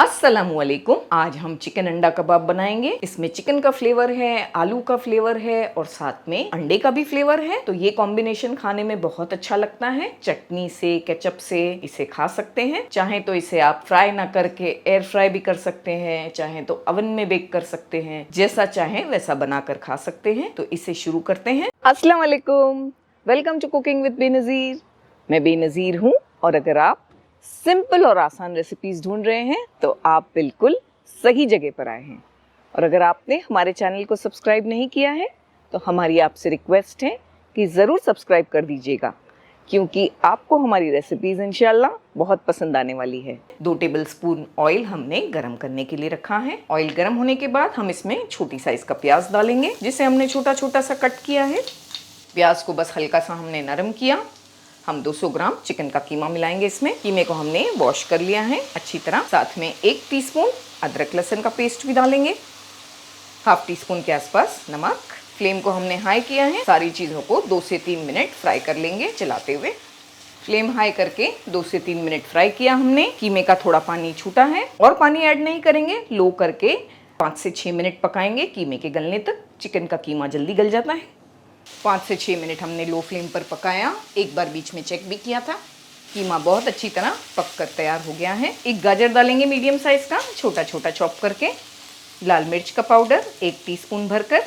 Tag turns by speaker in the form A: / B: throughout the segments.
A: अस्सलामुअलैकुम। आज हम चिकन अंडा कबाब बनाएंगे। इसमें चिकन का फ्लेवर है, आलू का फ्लेवर है और साथ में अंडे का भी फ्लेवर है। तो ये कॉम्बिनेशन खाने में बहुत अच्छा लगता है। चटनी से, केचप से इसे खा सकते हैं। चाहे तो इसे आप फ्राई ना करके एयर फ्राई भी कर सकते हैं, चाहे तो ओवन में बेक कर सकते हैं। जैसा चाहे वैसा बनाकर खा सकते हैं। तो इसे शुरू करते हैं। अस्सलाम वालेकुम, welcome to cooking with Benazir. मैं बेनज़ीर हूँ और अगर आप सिंपल और आसान रेसिपीज ढूंढ रहे हैं तो आप बिल्कुल सही जगह पर आए हैं। और अगर आपने हमारे चैनल को सब्सक्राइब नहीं किया है तो हमारी आपसे रिक्वेस्ट है कि ज़रूर सब्सक्राइब कर दीजिएगा, क्योंकि आपको हमारी रेसिपीज इंशाल्लाह बहुत पसंद आने वाली है। 2 टेबलस्पून ऑयल हमने गरम करने के लिए रखा है। ऑयल गरम होने के बाद हम इसमें छोटी साइज का प्याज डालेंगे, जिसे हमने छोटा छोटा सा कट किया है। प्याज को बस हल्का सा हमने नरम किया। हम 200 ग्राम चिकन का कीमा मिलाएंगे इसमें। कीमे को हमने वॉश कर लिया है अच्छी तरह। साथ में 1 टीस्पून अदरक लहसुन का पेस्ट भी डालेंगे। हाफ टी स्पून के आसपास नमक। फ्लेम को हमने हाई किया है। सारी चीज़ों को 2 से 3 मिनट फ्राई कर लेंगे चलाते हुए। फ्लेम हाई करके 2 से 3 मिनट फ्राई किया हमने। कीमे का थोड़ा पानी छूटा है और पानी ऐड नहीं करेंगे। लो करके 5 से 6 मिनट पकाएंगे कीमे के गलने तक। चिकन का कीमा जल्दी गल जाता है। 5 से 6 मिनट हमने लो फ्लेम पर पकाया। एक बार बीच में चेक भी किया था। कीमा बहुत अच्छी तरह पक कर तैयार हो गया है। एक गाजर डालेंगे मीडियम साइज का, छोटा छोटा चॉप करके। लाल मिर्च का पाउडर 1 टीस्पून भरकर।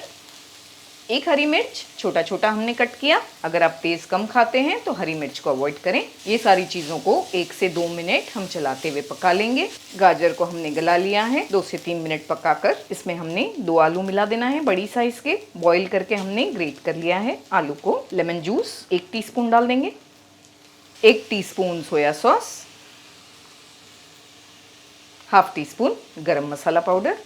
A: 1 हरी मिर्च छोटा छोटा हमने कट किया। अगर आप तेज कम खाते हैं तो हरी मिर्च को अवॉइड करें। ये सारी चीज़ों को 1 से 2 मिनट हम चलाते हुए पका लेंगे। गाजर को हमने गला लिया है। 2 से 3 मिनट पकाकर इसमें हमने 2 आलू मिला देना है, बड़ी साइज के। बॉईल करके हमने ग्रेट कर लिया है आलू को। लेमन जूस 1 टीस्पून डाल देंगे। 1 teaspoon soya sauce. Half teaspoon गरम मसाला पाउडर।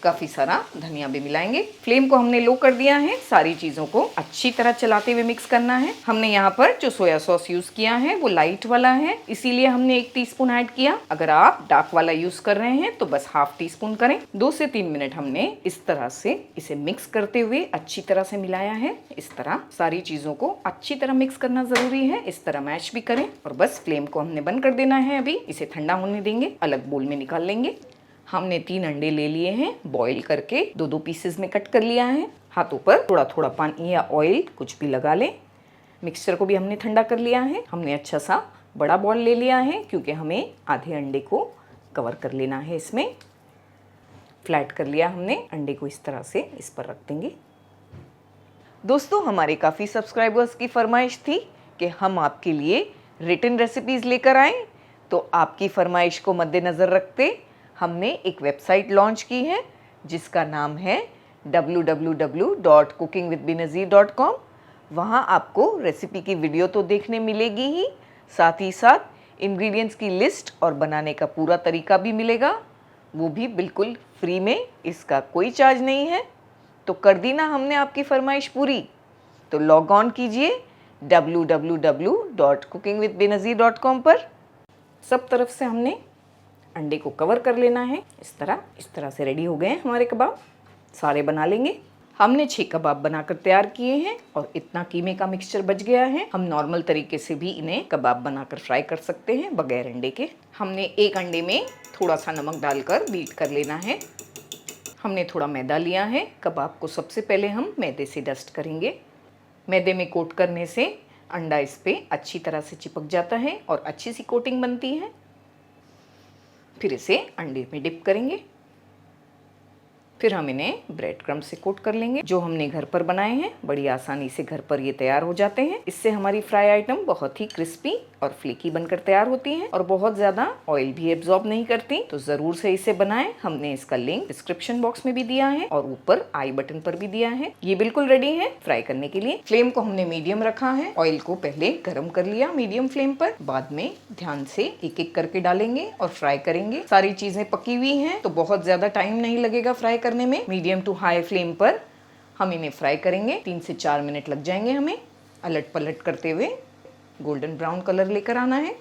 A: काफ़ी सारा धनिया भी मिलाएंगे। फ्लेम को हमने लो कर दिया है। सारी चीज़ों को अच्छी तरह चलाते हुए मिक्स करना है। हमने यहाँ पर जो सोया सॉस यूज़ किया है वो लाइट वाला है, इसीलिए हमने 1 टीस्पून ऐड किया। अगर आप डार्क वाला यूज़ कर रहे हैं तो बस हाफ टीस्पून करें। 2 से 3 मिनट हमने इस तरह से इसे मिक्स करते हुए अच्छी तरह से मिलाया है। इस तरह सारी चीज़ों को अच्छी तरह मिक्स करना ज़रूरी है। इस तरह मैश भी करें और बस फ्लेम को हमने बंद कर देना है। अभी इसे ठंडा होने देंगे, अलग बोल में निकाल लेंगे। हमने 3 अंडे ले लिए हैं, बॉईल करके 2-2 पीसेस में कट कर लिया है। हाथों पर थोड़ा थोड़ा पानी या ऑयल कुछ भी लगा लें। मिक्सचर को भी हमने ठंडा कर लिया है। हमने अच्छा सा बड़ा बॉल ले लिया है, क्योंकि हमें आधे अंडे को कवर कर लेना है। इसमें फ्लैट कर लिया हमने। अंडे को इस तरह से इस पर रख देंगे। दोस्तों, हमारे काफ़ी सब्सक्राइबर्स की फरमाइश थी कि हम आपके लिए रिटन रेसिपीज़ लेकर आएँ। तो आपकी फरमाइश को मद्देनज़र रखते हमने एक वेबसाइट लॉन्च की है, जिसका नाम है www.cookingwithbenazir.com। वहाँ आपको रेसिपी की वीडियो तो देखने मिलेगी ही, साथ ही साथ इंग्रेडिएंट्स की लिस्ट और बनाने का पूरा तरीका भी मिलेगा, वो भी बिल्कुल फ्री में। इसका कोई चार्ज नहीं है। तो कर दी ना हमने आपकी फरमाइश पूरी। तो लॉग ऑन कीजिए www.cookingwithbenazir.com पर। सब तरफ से हमने अंडे को कवर कर लेना है। इस तरह से रेडी हो गए हैं हमारे कबाब। सारे बना लेंगे। हमने 6 कबाब बनाकर तैयार किए हैं और इतना कीमे का मिक्सचर बच गया है। हम नॉर्मल तरीके से भी इन्हें कबाब बनाकर फ्राई कर सकते हैं बगैर अंडे के। हमने 1 अंडे में थोड़ा सा नमक डालकर बीट कर लेना है। हमने थोड़ा मैदा लिया है। कबाब को सबसे पहले हम मैदे से डस्ट करेंगे। मैदे में कोट करने से अंडा इस पर अच्छी तरह से चिपक जाता है और अच्छी सी कोटिंग बनती है। फिर इसे अंडे में डिप करेंगे। फिर हम इन्हें ब्रेड क्रम्ब से कोट कर लेंगे, जो हमने घर पर बनाए हैं। बड़ी आसानी से घर पर ये तैयार हो जाते हैं। इससे हमारी फ्राई आइटम बहुत ही क्रिस्पी और फ्लेकी बनकर तैयार होती हैं और बहुत ज़्यादा ऑयल भी एब्जॉर्ब नहीं करती। तो ज़रूर से इसे बनाएं। हमने इसका लिंक डिस्क्रिप्शन बॉक्स में भी दिया है और ऊपर आई बटन पर भी दिया है। ये बिल्कुल रेडी है फ्राई करने के लिए। फ्लेम को हमने मीडियम रखा है। ऑयल को पहले गर्म कर लिया मीडियम फ्लेम पर, बाद में ध्यान से एक एक करके डालेंगे और फ्राई करेंगे। सारी चीज़ें पकी हुई हैं तो बहुत ज़्यादा टाइम नहीं लगेगा फ्राई करने में। मीडियम टू हाई फ्लेम पर हम इन्हें फ्राई करेंगे। 3 से 4 मिनट लग जाएंगे हमें अलट पलट करते हुए। गोल्डन ब्राउन कलर लेकर आना है।